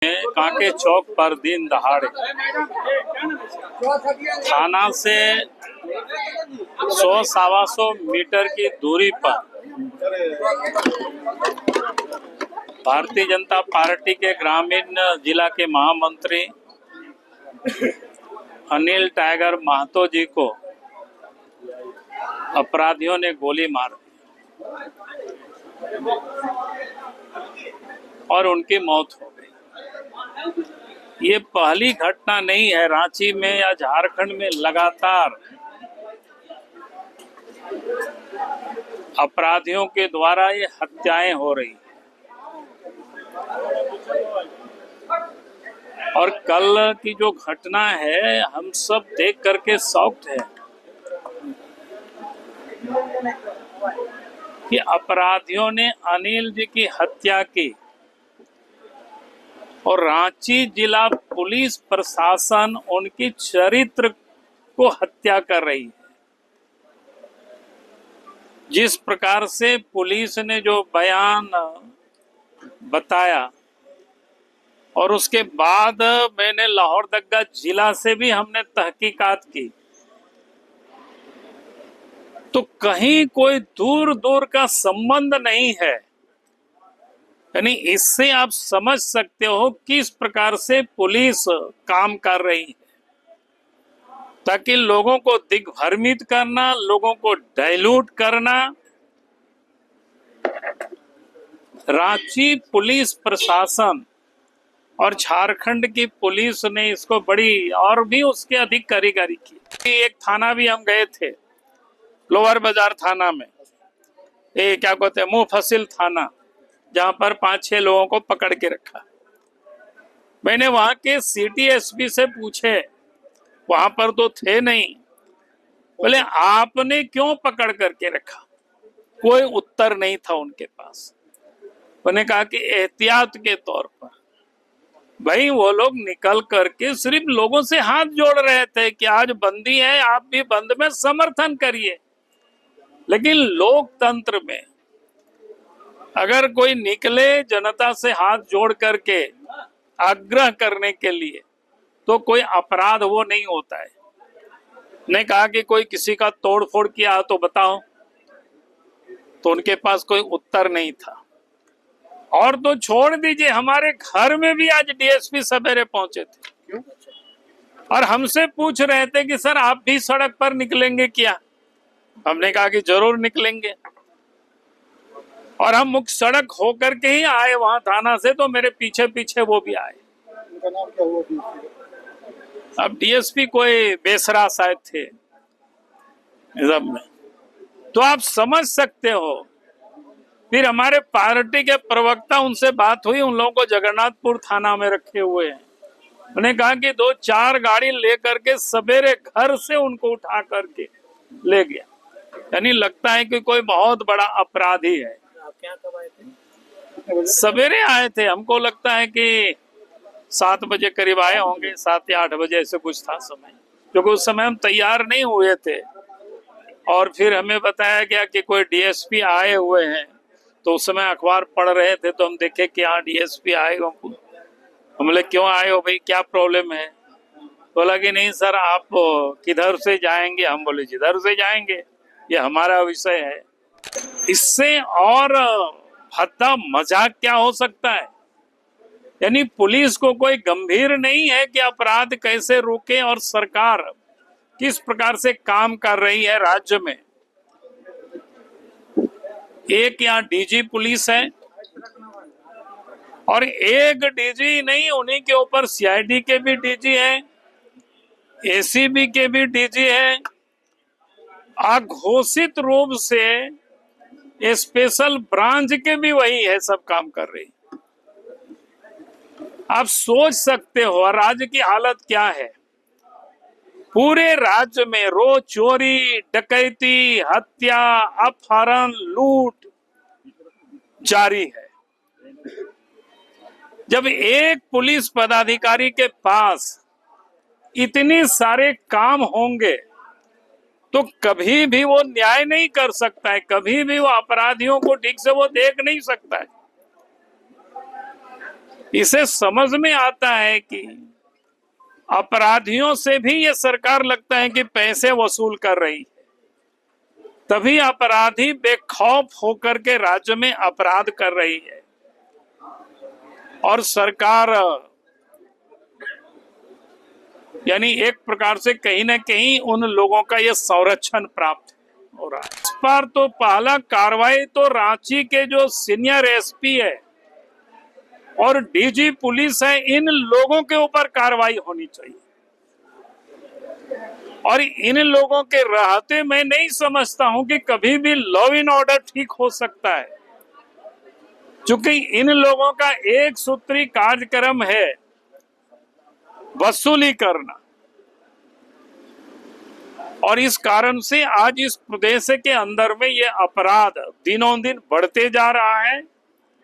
कांके चौक पर दिन दहाड़े थाना से 100-125 मीटर की दूरी पर भारतीय जनता पार्टी के ग्रामीण जिला के महामंत्री अनिल टाइगर महतो जी को अपराधियों ने गोली मार दी और उनकी मौत हो गई। ये पहली घटना नहीं है, रांची में या झारखंड में लगातार अपराधियों के द्वारा ये हत्याएं हो रही हैं। और कल की जो घटना है, हम सब देख करके शॉक्ड हैं कि अपराधियों ने अनिल जी की हत्या की और रांची जिला पुलिस प्रशासन उनकी चरित्र को हत्या कर रही है। जिस प्रकार से पुलिस ने जो बयान बताया और उसके बाद मैंने लोहरदगा जिला से भी हमने तहकीकात की, तो कहीं कोई दूर दूर का संबंध नहीं है। यानी इससे आप समझ सकते हो किस प्रकार से पुलिस काम कर रही है, ताकि लोगों को दिग्भ्रमित करना, लोगों को डाइल्यूट करना। रांची पुलिस प्रशासन और झारखंड की पुलिस ने इसको बड़ी और भी उसके अधिक कारीगरी की। एक थाना भी हम गए थे, लोअर बाजार थाना में, ये क्या कहते हैं, मुफस्सिल थाना, जहां पर 5-6 लोगों को पकड़ के रखा। मैंने वहां के सिटी एसपी से पूछे, वहां पर तो थे नहीं, बोले आपने क्यों पकड़ करके रखा? कोई उत्तर नहीं था उनके पास। मैंने कहा कि एहतियात के तौर पर। भाई वो लोग निकल करके सिर्फ लोगों से हाथ जोड़ रहे थे कि आज बंदी है, आप भी बंद में समर्थन करिए। लेकिन लोकतंत्र में अगर कोई निकले जनता से हाथ जोड़ करके आग्रह करने के लिए, तो कोई अपराध वो नहीं होता है। ने कहा कि कोई किसी का तोड़फोड़ किया तो बताओ, तो उनके पास कोई उत्तर नहीं था। और तो छोड़ दीजिए, हमारे घर में भी आज डीएसपी सवेरे पहुंचे थे और हमसे पूछ रहे थे कि सर आप भी सड़क पर निकलेंगे क्या? हमने कहा कि जरूर निकलेंगे। और हम मुख्य सड़क होकर के ही आए वहां थाना से, तो मेरे पीछे पीछे वो भी आए। उनका नाम क्या हुआ? अब डीएसपी कोई बेसरा शायद थे सब में, तो आप समझ सकते हो। फिर हमारे पार्टी के प्रवक्ता, उनसे बात हुई, उन लोगों को जगन्नाथपुर थाना में रखे हुए हैं। उन्होंने कहा कि 2-4 गाड़ी लेकर के सवेरे घर से उनको उठा करके ले गया। यानी लगता है कि कोई बहुत बड़ा अपराधी है। आप क्या कब आए थे? सवेरे आए थे, हमको लगता है कि 7 बजे करीब आए होंगे, 7 या 8 बजे ऐसे कुछ था समय, क्योंकि उस समय हम तैयार नहीं हुए थे। और फिर हमें बताया गया कि कोई डीएसपी आए हुए हैं, तो उस समय अखबार पढ़ रहे थे, तो हम देखे कि हाँ डीएसपी आए हो। हम बोले क्यों आए हो भाई, क्या प्रॉब्लम है? बोला कि नहीं सर आप किधर से जाएंगे? हम बोले जिधर से जाएंगे, ये हमारा विषय है। इससे और भद्दा मजाक क्या हो सकता है? यानी पुलिस को कोई गंभीर नहीं है कि अपराध कैसे रोके और सरकार किस प्रकार से काम कर रही है राज्य में। एक यहाँ डीजी पुलिस है और एक डीजी नहीं, उन्हीं के ऊपर सीआईडी के भी डीजी हैं, एसीबी के भी डीजी हैं। अघोषित रूप से स्पेशल ब्रांच के भी वही है, सब काम कर रही। आप सोच सकते हो राज्य की हालत क्या है। पूरे राज्य में रोज चोरी, डकैती, हत्या, अपहरण, लूट जारी है। जब एक पुलिस पदाधिकारी के पास इतने सारे काम होंगे, तो कभी भी वो न्याय नहीं कर सकता है, कभी भी वो अपराधियों को ठीक से वो देख नहीं सकता है। इसे समझ में आता है कि अपराधियों से भी ये सरकार लगता है कि पैसे वसूल कर रही है, तभी अपराधी बेखौफ होकर के राज्य में अपराध कर रही है और सरकार यानी एक प्रकार से कहीं ना कहीं उन लोगों का ये संरक्षण प्राप्त हो रहा है। इस बार तो पहला कार्रवाई तो रांची के जो सीनियर एसपी है और डीजी पुलिस है, इन लोगों के ऊपर कार्रवाई होनी चाहिए। और इन लोगों के रहते मैं नहीं समझता हूं कि कभी भी लॉ एंड ऑर्डर ठीक हो सकता है, क्योंकि इन लोगों का एक सूत्री कार्यक्रम है वसूली करना, और इस कारण से आज इस प्रदेश के अंदर में ये अपराध दिनों दिन बढ़ते जा रहा है।